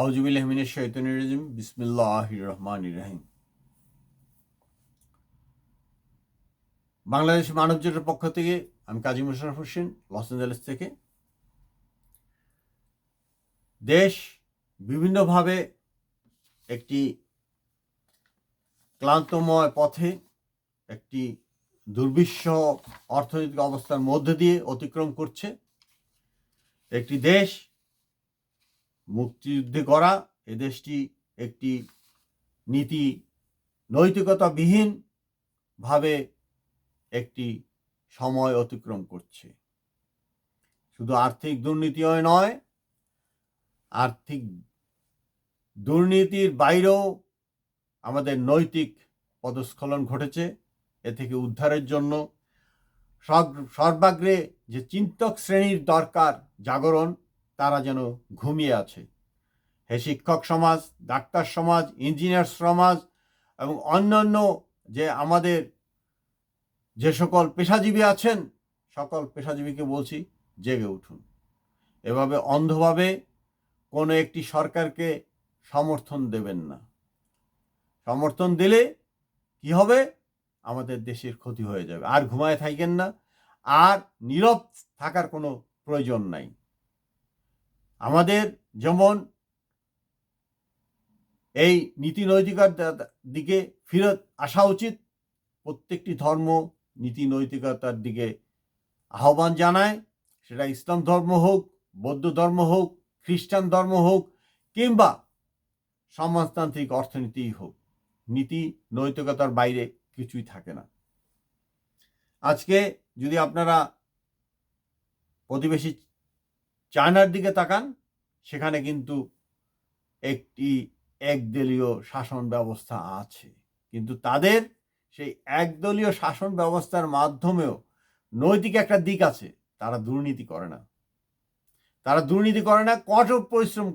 আউযুবিল্লাহি মিনাশ শাইতানির রাজিম বিসমিল্লাহির রহমানির রহিম। বাংলাদেশ মানব জোটের পক্ষ থেকে আমি কাজী মোশাররফ হোসেন, লস অ্যাঞ্জেলেস থেকে। দেশ বিভিন্নভাবে একটি ক্লান্তময় পথে, একটি দুর্বিষহ অর্থনৈতিক অবস্থার মধ্যে দিয়ে অতিক্রম করছে। একটি দেশ মুক্তিযুদ্ধে গড়া, এ দেশটি একটি নীতি নৈতিকতাবিহীন ভাবে একটি সময় অতিক্রম করছে। শুধু আর্থিক দুর্নীতিও নয়, আর্থিক দুর্নীতির বাইরেও আমাদের নৈতিক পদস্খলন ঘটেছে। এ থেকে উদ্ধারের জন্য সর্বাগ্রে যে চিন্তক শ্রেণীর দরকার জাগরণ, তারা যেন ঘুমিয়ে আছে। হে শিক্ষক সমাজ, ডাক্তার সমাজ, ইঞ্জিনিয়ার সমাজ এবং অন্যান্য যে আমাদের যে সকল পেশাজীবী আছেন, সকল পেশাজীবীকে বলছি, জেগে উঠুন। এভাবে অন্ধভাবে কোনো একটি সরকারকে সমর্থন দেবেন না। সমর্থন দিলে কি হবে? আমাদের দেশের ক্ষতি হয়ে যাবে। আর ঘুমায় থাকেন না, আর নীরব থাকার কোনো প্রয়োজন নাই। আমাদের যেমন এই নীতি নৈতিকতার দিকে ফিরত আসা উচিত, প্রত্যেকটি ধর্ম নীতি নৈতিকতার দিকে আহ্বান জানায়। সেটা ইসলাম ধর্ম হোক, বৌদ্ধ ধর্ম হোক, খ্রিস্টান ধর্ম হোক, কিংবা সমাজতান্ত্রিক অর্থনীতি হোক, নীতি নৈতিকতার বাইরে কিছুই থাকে না। আজকে যদি আপনারা প্রতিবেশী চায়নার দিকে তাকান, সেখানে কিন্তু একটি একদলীয় শাসন ব্যবস্থা আছে, কিন্তু তাদের সেই একদলীয় শাসন ব্যবস্থার মাধ্যমেও নৈতিক একটা দিক আছে। তারা দুর্নীতি করে না, কঠোর পরিশ্রম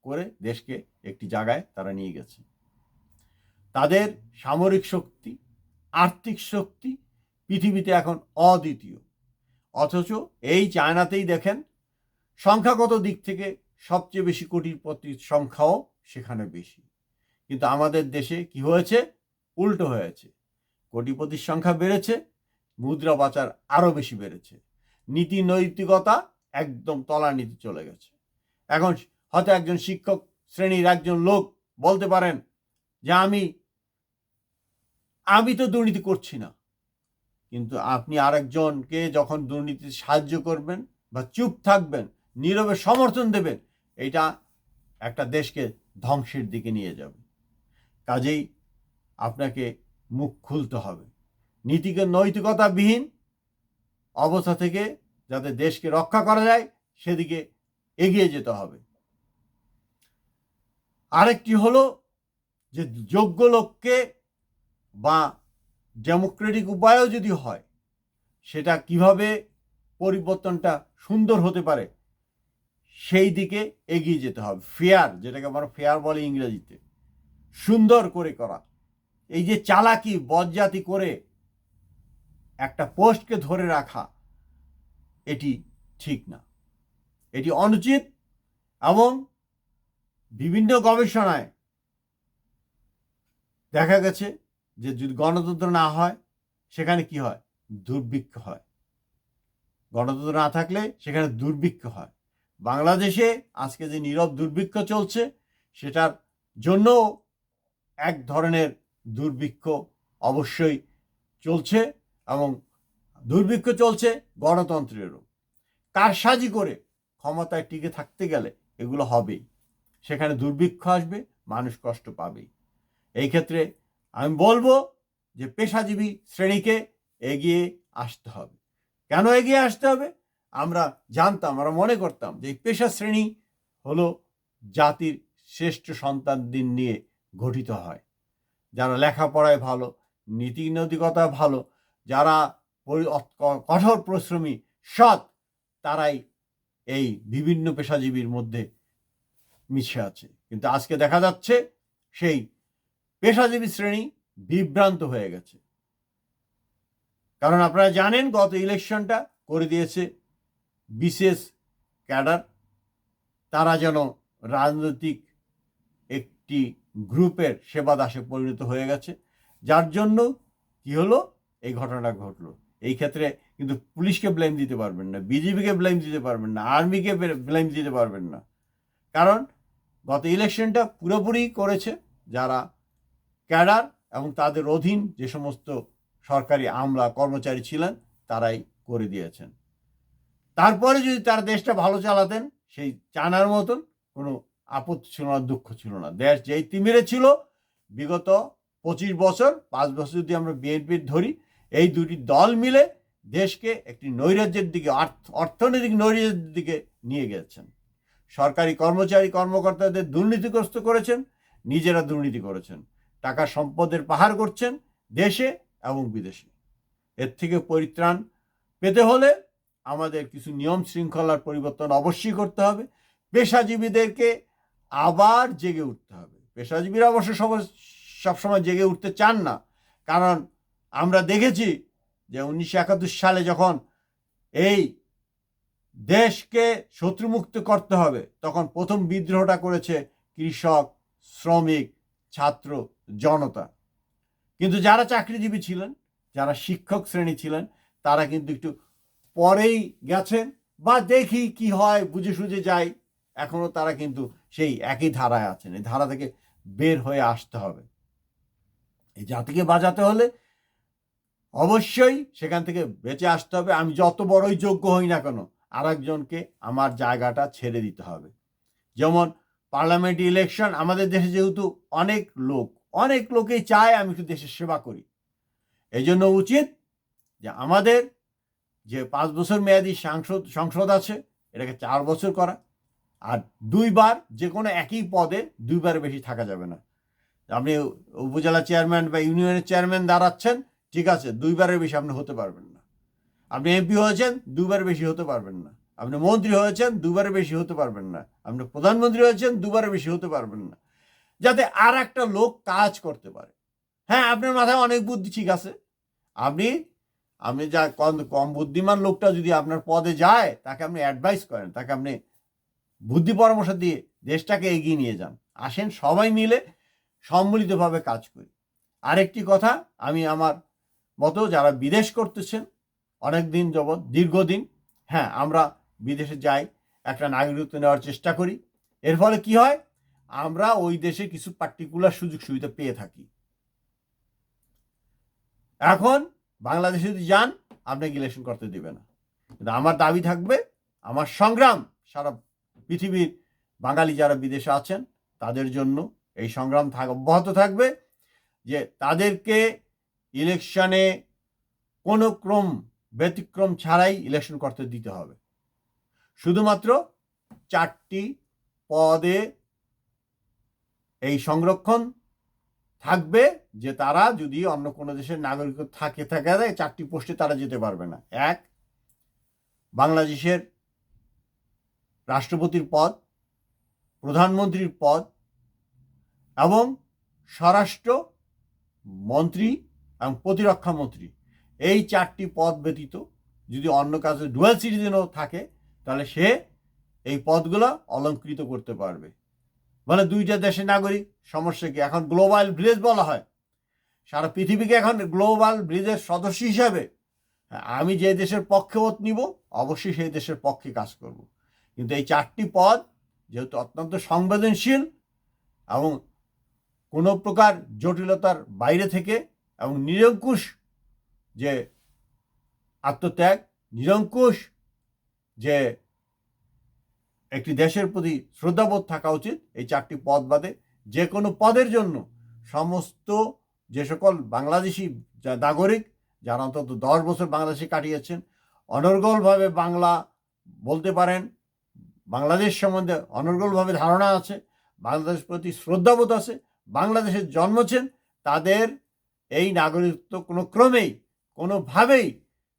করে দেশকে একটি জায়গায় তারা নিয়ে গেছে। তাদের সামরিক শক্তি, আর্থিক শক্তি পৃথিবীতে এখন অদ্বিতীয়। অথচ এই চায়নাতেই দেখেন, সংখ্যাগত দিক থেকে সবচেয়ে বেশি কোটিপতির সংখ্যাও সেখানে বেশি। কিন্তু আমাদের দেশে কি হয়েছে? উল্টো হয়েছে। কোটিপতির সংখ্যা বেড়েছে, মুদ্রা পাচার আরো বেশি বেড়েছে, নীতি নৈতিকতা একদম তলানিতে চলে গেছে। এখন হয়তো একজন শিক্ষক শ্রেণীর একজন লোক বলতে পারেন যে আমি তো দুর্নীতি করছি না, কিন্তু আপনি আরেকজনকে যখন দুর্নীতিতে সাহায্য করবেন বা চুপ থাকবেন, নীরবে সমর্থন দেবেন, এটা একটা দেশকে ধ্বংসের দিকে নিয়ে যাবে। কাজেই আপনাকে মুখ খুলতে হবে। নীতিকে নৈতিকতাবিহীন অবস্থা থেকে যাতে দেশকে রক্ষা করা যায়, সেদিকে এগিয়ে যেতে হবে। আরেকটি হলো যে যোগ্য লোককে বা ডেমোক্রেটিক উপায়ও যদি হয়, সেটা কিভাবে পরিবর্তনটা সুন্দর হতে পারে, সেই দিকে এগিয়ে যেতে হবে। ফেয়ার, যেটাকে আমরা ফেয়ার বলি ইংরেজিতে, সুন্দর করে করা। এই যে চালাকি বজ্জাতি করে একটা পোস্টকে ধরে রাখা, এটি ঠিক না, এটি অনুচিত। এবং বিভিন্ন গবেষণায় দেখা গেছে যে যদি গণতন্ত্র না হয়, সেখানে কি হয়? দুর্ভিক্ষ হয়। গণতন্ত্র না থাকলে সেখানে দুর্ভিক্ষ হয়। বাংলাদেশে আজকে যে নীরব দুর্ভিক্ষ চলছে, সেটার জন্য এক ধরনের দুর্ভিক্ষ অবশ্যই চলছে, এবং দুর্ভিক্ষ চলছে গণতন্ত্রেরও। কারসাজি করে ক্ষমতায় টিকে থাকতে গেলে এগুলো হবেই, সেখানে দুর্ভিক্ষ আসবে, মানুষ কষ্ট পাবেই। এই ক্ষেত্রে আমি বলবো যে পেশাজীবী শ্রেণীকে এগিয়ে আসতে হবে। কেন এগিয়ে আসতে হবে? আমরা জানতাম, আমরা মনে করতাম যে পেশা শ্রেণী হলো জাতির শ্রেষ্ঠ সন্তানদের নিয়ে গঠিত হয়। যারা লেখাপড়ায় ভালো, নীতি নৈতিকতা ভালো, যারা কঠোর পরিশ্রমী, সৎ, তারাই এই বিভিন্ন পেশাজীবীর মধ্যে মিশে আছে। কিন্তু আজকে দেখা যাচ্ছে সেই পেশাজীবী শ্রেণী বিভ্রান্ত হয়ে গেছে। কারণ আপনারা জানেন, গত ইলেকশনটা করে দিয়েছে বিশেষ ক্যাডার। তারা যেন রাজনৈতিক একটি গ্রুপের সেবাদাসে পরিণত হয়ে গেছে, যার জন্য কি হলো, এই ঘটনাটা ঘটলো। এই ক্ষেত্রে কিন্তু পুলিশকে ব্লেম দিতে পারবেন না, বিজেপিকে ব্লেম দিতে পারবেন না, আর্মিকে ব্লেম দিতে পারবেন না। কারণ গত ইলেকশনটা পুরোপুরি করেছে যারা ক্যাডার এবং তাদের অধীন যে সমস্ত সরকারি আমলা কর্মচারী ছিলেন তারাই করে দিয়েছেন। তারপরে যদি তারা দেশটা ভালো চালাতেন, সেই চানার মতন কোনো আপত্তি ছিল না, দুঃখ ছিল না। দেশ যেই তিমিরে ছিল বিগত 25 বছর, 5 বছর যদি আমরা বিএনপির ধরি, এই দুটি দল মিলে দেশকে একটি নৈরাজ্যের দিকে, অর্থনৈতিক নৈরাজ্যের দিকে নিয়ে গেছেন। সরকারি কর্মচারী কর্মকর্তাদের দুর্নীতিগ্রস্ত করেছেন, নিজেরা দুর্নীতি করেছেন, টাকা সম্পদের পাহাড় করছেন দেশে এবং বিদেশে। এর থেকে পরিত্রাণ পেতে হলে আমাদের কিছু নিয়ম শৃঙ্খলার পরিবর্তন অবশ্যই করতে হবে। পেশাজীবীদেরকে আবার জেগে উঠতে হবে। পেশাজীবীরা অবশ্য সবসময় জেগে উঠতে চান না, কারণ আমরা দেখেছি যে 1971 সালে যখন এই দেশকে শত্রুমুক্ত করতে হবে, তখন প্রথম বিদ্রোহটা করেছে কৃষক, শ্রমিক, ছাত্র, জনতা। কিন্তু যারা চাকরিজীবী ছিলেন, যারা শিক্ষক শ্রেণী ছিলেন, তারা কিন্তু একটু পরেই গেছেন, বা দেখি কি হয়, বুঝে সুঝে যায়। এখনো তারা কিন্তু সেই একই ধারায় আছেন। এই ধারা থেকে বের হয়ে আসতে হবে। এই জাতিকে বাঁচাতে হলে অবশ্যই সেখান থেকে বেঁচে আসতে হবে। আমি যত বড়ই যোগ্য হই না কেন, আর একজনকে আমার জায়গাটা ছেড়ে দিতে হবে। যেমন পার্লামেন্ট ইলেকশন, আমাদের দেশে যেহেতু অনেক লোকেই চায় আমি একটু দেশের সেবা করি, এই জন্য উচিত যে আমাদের যে 5 বছর মেয়াদী সংসদ আছে, এটাকে 4 বছর করা। আর 2 বার যে কোনো একই পদে 2 বারের বেশি থাকা যাবে না। আপনি উপজেলা চেয়ারম্যান বা ইউনিয়নের চেয়ারম্যান দাঁড়াচ্ছেন, ঠিক আছে, 2 বারের বেশি আপনি হতে পারবেন না। আপনি এমপি হয়েছেন, 2 বারের বেশি হতে পারবেন না। আপনি মন্ত্রী হয়েছেন, 2 বারের বেশি হতে পারবেন না। আপনি প্রধানমন্ত্রী হয়েছেন, 2 বারের বেশি হতে পারবেন না, যাতে আর একটা লোক কাজ করতে পারে। হ্যাঁ, আপনার মাথায় অনেক বুদ্ধি, ঠিক আছে, আপনি যা কম বুদ্ধিমান লোকটা যদি আপনার পদে যায়, তাকে আপনি অ্যাডভাইস করেন, তাকে আপনি বুদ্ধি পরামর্শ দিয়ে দেশটাকে এগিয়ে নিয়ে যান। আসেন সবাই মিলে সম্মিলিতভাবে কাজ করি। আরেকটি কথা, আমি আমার মতো যারা বিদেশ করতেছেন অনেক দিন যাবৎ, দীর্ঘদিন, হ্যাঁ, আমরা বিদেশে যাই, একটা নাগরিকত্ব নেওয়ার চেষ্টা করি। এর ফলে কি হয়, আমরা ওই দেশে কিছু পার্টিকুলার সুযোগ সুবিধা পেয়ে থাকি। এখন বাংলাদেশে যদি যান, আপনাকে ইলেকশন করতে দেবে না। কিন্তু আমার দাবি থাকবে, আমার সংগ্রাম সারা পৃথিবীর বাঙালি যারা বিদেশে আছেন তাদের জন্য এই সংগ্রাম অব্যাহত থাকবে, যে তাদেরকে ইলেকশনে কোনো ব্যতিক্রম ছাড়াই ইলেকশন করতে দিতে হবে। শুধুমাত্র 4টি পদে এই সংরক্ষণ থাকবে, যে তারা যদি অন্য কোনো দেশের নাগরিকত্ব থাকে 4টি পোস্টে তারা যেতে পারবে না। 1, বাংলাদেশের রাষ্ট্রপতির পদ, প্রধানমন্ত্রীর পদ এবং স্বরাষ্ট্র মন্ত্রী এবং প্রতিরক্ষা মন্ত্রী। এই 4টি পদ ব্যতীত যদি অন্য কাজে ডুয়াল সিটিজেনও থাকে, তাহলে সে এই পদগুলো অলঙ্কৃত করতে পারবে। মানে 2টা দেশের নাগরিক, সমস্যা কি? এখন গ্লোবাল ভিলেজ বলা হয়, সারা পৃথিবীকে এখন গ্লোবাল ভিলেজের সদস্য হিসাবে আমি যে দেশের পক্ষে ভোট নিব, অবশ্যই সেই দেশের পক্ষে কাজ করব। কিন্তু এই 4টি পদ যেহেতু অত্যন্ত সংবেদনশীল এবং কোনো প্রকার জটিলতার বাইরে থেকে, এবং নিরঙ্কুশ যে আত্মত্যাগ, নিরঙ্কুশ যে একটি দেশের প্রতি শ্রদ্ধাবোধ থাকা উচিত, এই 4টি পদ বাদে যে কোনো পদের জন্য সমস্ত যে সকল বাংলাদেশি নাগরিক যারা অন্তত 10 বছর বাংলাদেশে কাটিয়েছেন, অনর্গলভাবে বাংলা বলতে পারেন, বাংলাদেশ সম্বন্ধে অনর্গলভাবে ধারণা আছে, বাংলাদেশের প্রতি শ্রদ্ধাবোধ আছে, বাংলাদেশে জন্মেছেন, তাদের এই নাগরিকত্ব কোনো ক্রমেই কোনোভাবেই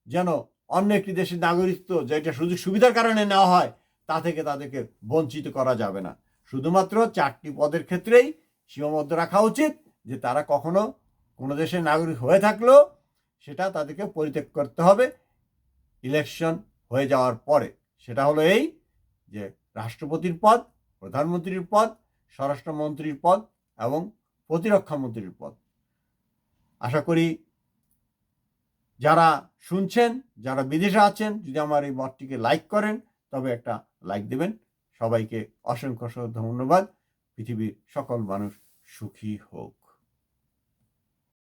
যেন অন্য একটি দেশের নাগরিকত্ব যেটা সুযোগ সুবিধার কারণে নেওয়া হয়, তা থেকে তাদেরকে বঞ্চিত করা যাবে না। শুধুমাত্র 4টি পদের ক্ষেত্রেই সীমাবদ্ধ রাখা উচিত, যে তারা কখনো কোনো দেশের নাগরিক হয়ে থাকলেও সেটা তাদেরকে পরিত্যাগ করতে হবে ইলেকশন হয়ে যাওয়ার পরে। সেটা হলো এই যে রাষ্ট্রপতির পদ, প্রধানমন্ত্রীর পদ, স্বরাষ্ট্রমন্ত্রীর পদ এবং প্রতিরক্ষা মন্ত্রীর পদ। আশা করি যারা শুনছেন, যারা বিদেশে আছেন, যদি আমার এই মতটিকে লাইক করেন তবে একটা লাইক দেবেন। সবাইকে অসংখ্য ধন্যবাদ। পৃথিবীর সকল মানুষ সুখী হোক।